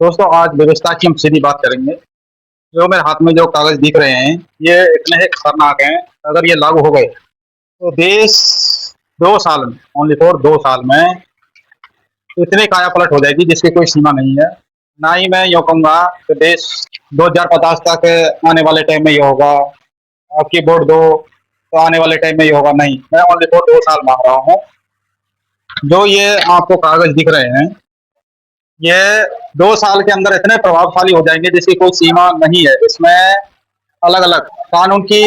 दोस्तों आज व्यवस्था की हम सीधी बात करेंगे। जो मेरे हाथ में जो कागज दिख रहे हैं, ये इतने ही खतरनाक हैं। अगर ये लागू हो गए तो देश 2 साल में, ओनली फॉर 2 साल में इतने काया पलट हो जाएगी जिसकी कोई सीमा नहीं है। ना ही मैं यूँ कहूँगा कि देश 2050 तक आने वाले टाइम में ये होगा। आपकी वोट दो तो आने वाले टाइम में ये होगा, नहीं। मैं ओनली फॉर 2 साल मांग रहा हूँ। जो ये आपको कागज दिख रहे हैं, ये 2 साल के अंदर इतने प्रभावशाली हो जाएंगे जिसकी कोई सीमा नहीं है। इसमें अलग अलग कानून की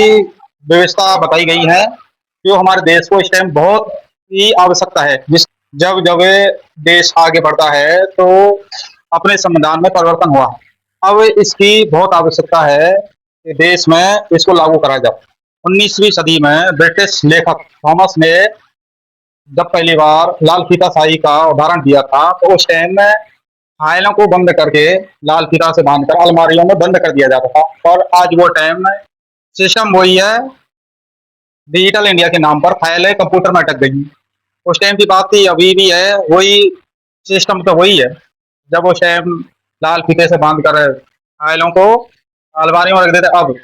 व्यवस्था बताई गई है जो हमारे देश को इस टाइम बहुत ही आवश्यकता है। जिस जब जब ये देश आगे बढ़ता है तो अपने संविधान में परिवर्तन हुआ। अब इसकी बहुत आवश्यकता है कि देश में इसको लागू करा जाए। 19वीं सदी में ब्रिटिश लेखक थॉमस ने जब पहली बार लाल फीताशाही का उदाहरण दिया था तो उस टाइम में फाइलों को बंद करके लाल फीता से बांधकर अलमारियों में बंद कर दिया जाता था। और आज वो टाइम सिस्टम वही है। डिजिटल इंडिया के नाम पर फाइलें कंप्यूटर में अटक गई। उस टाइम की बात थी, अभी भी है वही। सिस्टम तो वही है। जब उस टाइम लाल फीते से बांध कर फाइलों को अलमारियों में रख देते, अब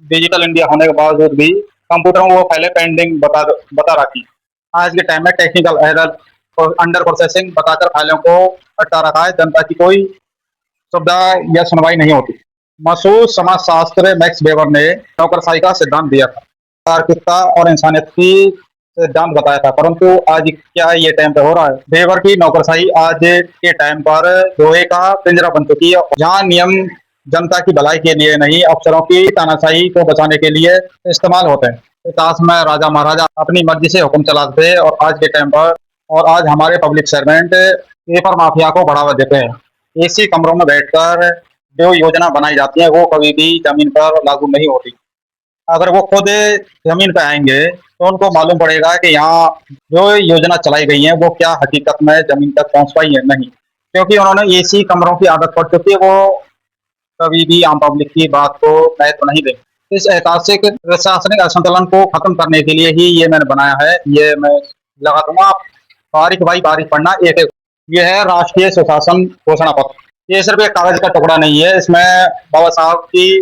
डिजिटल इंडिया होने के बावजूद भी कंप्यूटरों को वो फाइलें पेंडिंग बता बता रखी। आज के टाइम में टेक्निकल एरर और अंडर प्रोसेसिंग बताकर फाइलों को हटा रखा है। जनता की कोई सुविधा या सुनवाई नहीं होती। मशहूर समाजशास्त्री मैक्स वेबर ने नौकरशाही का सिद्धांत दिया था, तार्किकता और इंसानियत की सिद्धांत बताया था। परंतु आज क्या ये टाइम पे हो रहा है? वेबर की नौकरशाही आज के टाइम पर लोहे का पिंजरा बन चुकी है, जहाँ नियम जनता की भलाई के लिए नहीं, अफसरों की तानाशाही को बचाने के लिए इस्तेमाल होते हैं। इतिहास में राजा महाराजा अपनी मर्जी से हुक्म चलाते थे, और आज के टाइम पर और आज हमारे पब्लिक सर्वेंट पेपर माफिया को बढ़ावा देते हैं। एसी कमरों में बैठकर जो योजना बनाई जाती है वो कभी भी जमीन पर लागू नहीं होती। अगर वो खुद जमीन पे आएंगे तो उनको मालूम पड़ेगा कि यहाँ जो योजना चलाई गई है वो क्या हकीकत में जमीन तक पहुंच पाई है, नहीं। क्योंकि उन्होंने एसी कमरों की आदत पड़ चुकी है, वो कभी भी आम पब्लिक की बात को महत्व नहीं देंगे। इस ऐतिहासिक प्रशासनिक असंतुलन को खत्म करने के लिए ही ये मैंने बनाया है। ये मैं लगा दूंगा, आप बारीक बाई बारीक पढ़ना एक एक। ये है राष्ट्रीय सुशासन घोषणा पत्र। ये सिर्फ एक कागज का टुकड़ा नहीं है, इसमें बाबा साहब की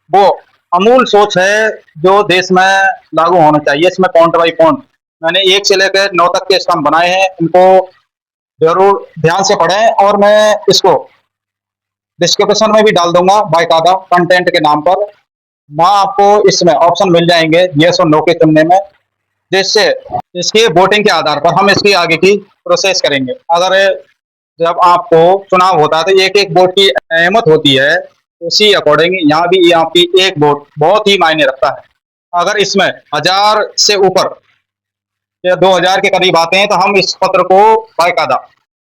वो अमूल सोच है जो देश में लागू होना चाहिए। इसमें पॉइंट बाई पॉइंट मैंने 1 से लेकर 9 तक के स्तंभ बनाए हैं। इनको जरूर ध्यान से पढ़ें, और मैं इसको डिस्क्रिप्शन में भी डाल दूंगा बाकायदा कंटेंट के नाम पर। वहाँ आपको इसमें ऑप्शन मिल जाएंगे यस और नो के चुनने में, जिससे इसकी वोटिंग के आधार पर हम इसकी आगे की प्रोसेस करेंगे। अगर जब आपको चुनाव होता है तो एक एक वोट की अहमियत होती है, उसी अकॉर्डिंग यहाँ भी आपकी एक वोट बहुत ही मायने रखता है। अगर इसमें 1000 से ऊपर या 2000 के करीब आते हैं तो हम इस पत्र को बाकायदा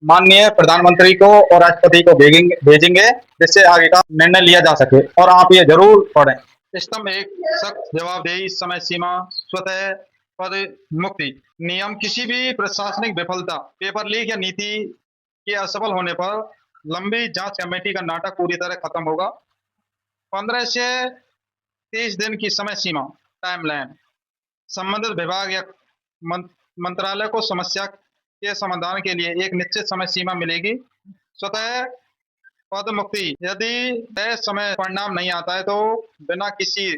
माननीय प्रधानमंत्री को और राष्ट्रपति को भेजेंगे, जिससे आगे का निर्णय लिया जा सके। और आप ये जरूर पढ़ें। स्तंभ एक, सख्त जवाबदेही, समय सीमा, स्वतः पद मुक्ति। नियम, किसी भी प्रशासनिक विफलता, पेपर लीक या नीति के असफल होने पर लंबी जांच कमेटी का नाटक पूरी तरह खत्म होगा। 15 से 30 दिन की समय सीमा, टाइमलाइन। संबंधित विभाग या मंत्रालय को समस्या के समाधान के लिए एक निश्चित समय सीमा मिलेगी। स्वतः पद मुक्ति, यदि तय समय परिणाम नहीं आता है तो बिना किसी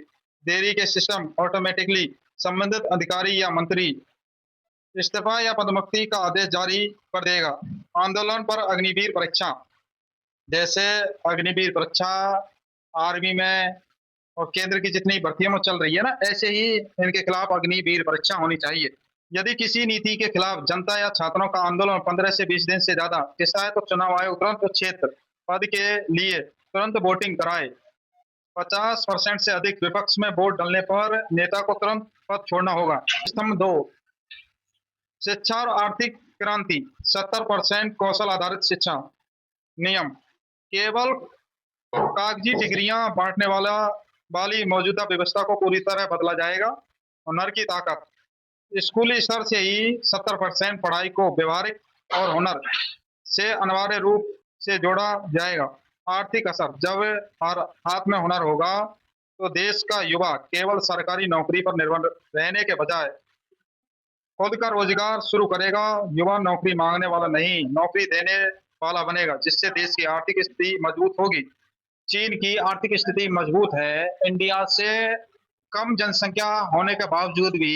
देरी के सिस्टम ऑटोमेटिकली संबंधित अधिकारी या मंत्री इस्तीफा या पदमुक्ति का आदेश जारी कर देगा। आंदोलन पर अग्निवीर परीक्षा, जैसे अग्निवीर परीक्षा आर्मी में और केंद्र की जितनी भर्तियां में चल रही है ना, ऐसे ही इनके खिलाफ अग्निवीर परीक्षा होनी चाहिए। यदि किसी नीति के खिलाफ जनता या छात्रों का आंदोलन 15 से 20 दिन से ज्यादा किस्सा है तो चुनाव आयोग तुरंत क्षेत्र पद के लिए तुरंत वोटिंग कराए। 50% से अधिक विपक्ष में वोट डालने पर नेता को तुरंत पद छोड़ना होगा। स्तंभ 2, शिक्षा और आर्थिक क्रांति। 70% कौशल आधारित शिक्षा। नियम, केवल कागजी डिग्रियां बांटने वाली मौजूदा व्यवस्था को पूरी तरह बदला जाएगा। हुनर की ताकत, स्कूली स्तर से ही 70% पढ़ाई को व्यवहारिक और हुनर से अनिवार्य रूप से जोड़ा जाएगा। आर्थिक असर, जब हर हाथ में हुनर होगा तो देश का युवा केवल सरकारी नौकरी पर निर्भर रहने के बजाय खुद का रोजगार शुरू करेगा। युवा नौकरी मांगने वाला नहीं, नौकरी देने पाला बनेगा, जिससे देश की आर्थिक स्थिति मजबूत होगी। चीन की आर्थिक स्थिति मजबूत है। इंडिया से कम जनसंख्या होने के बावजूद भी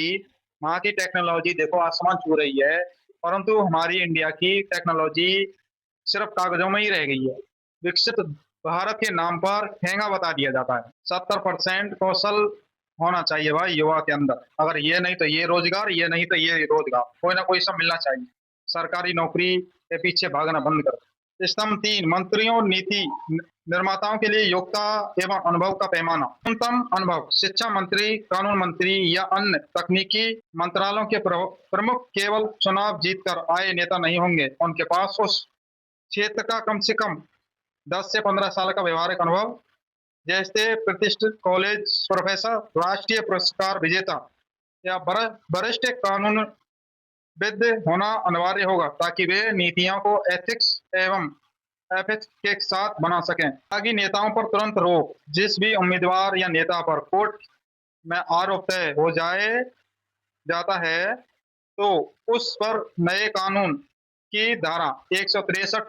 वहाँ की टेक्नोलॉजी देखो आसमान छू रही है, परंतु हमारी इंडिया की टेक्नोलॉजी सिर्फ कागजों में ही रह गई है। विकसित भारत के नाम पर ठेंगा बता दिया जाता है। 70% कौशल होना चाहिए भाई युवा के अंदर। अगर ये नहीं तो ये रोजगार, ये नहीं तो ये रोजगार, कोई ना कोई सब मिलना चाहिए। सरकारी नौकरी के पीछे भागना बंद कर। स्तंभ 3, मंत्रियों नीति निर्माताओं के लिए योग्यता एवं अनुभव का पैमाना। न्यूनतम अनुभव, शिक्षा मंत्री, कानून मंत्री या अन्य तकनीकी मंत्रालयों के प्रमुख केवल चुनाव जीतकर आए नेता नहीं होंगे, उनके पास उस क्षेत्र का कम से कम 10 से 15 साल का व्यवहारिक अनुभव, जैसे प्रतिष्ठित कॉलेज प्रोफेसर, राष्ट्रीय पुरस्कार विजेता या वरिष्ठ कानून विद होना अनिवार्य होगा, ताकि वे नीतियों को एथिक्स एवं एथिक्स के साथ बना सकें। ताकि नेताओं पर तुरंत रोक, जिस भी उम्मीदवार या नेता पर कोर्ट में आरोप तय हो जाता है तो उस पर नए कानून की धारा 163,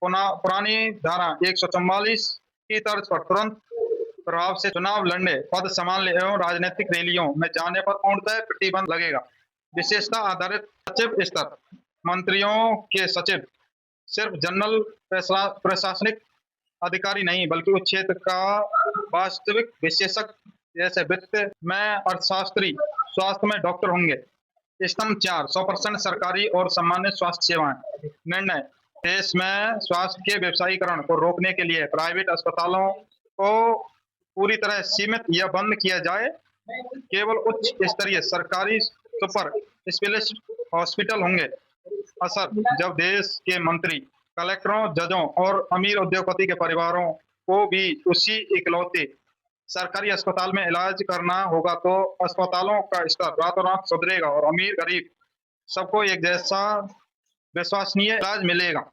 पुरानी धारा 144 की तर्ज पर तुरंत प्रभाव से चुनाव लड़ने, पद संभालने एवं राजनीतिक रैलियों में जाने पर पूर्णतः प्रतिबंध लगेगा। विशेषता आधारित सचिव स्तर, मंत्रियों के सचिव सिर्फ जनरल प्रशासनिक अधिकारी नहीं, बल्कि उस क्षेत्र का वास्तविक विशेषज्ञ, जैसे वित्त में अर्थशास्त्री, स्वास्थ्य में डॉक्टर होंगे। स्तंभ 4, 100% सरकारी और सामान्य स्वास्थ्य सेवाएं। निर्णय, देश में स्वास्थ्य के व्यवसायीकरण को रोकने के लिए प्राइवेट अस्पतालों को पूरी तरह सीमित या बंद किया जाए। केवल उच्च स्तरीय सरकारी सुपर स्पेशलिस्ट हॉस्पिटल होंगे। असर, जब देश के मंत्री, कलेक्टरों, जजों और अमीर उद्योगपति के परिवारों को भी उसी इकलौते सरकारी अस्पताल में इलाज करना होगा, तो अस्पतालों का स्तर रातों रात सुधरेगा और अमीर गरीब सबको एक जैसा विश्वसनीय इलाज मिलेगा।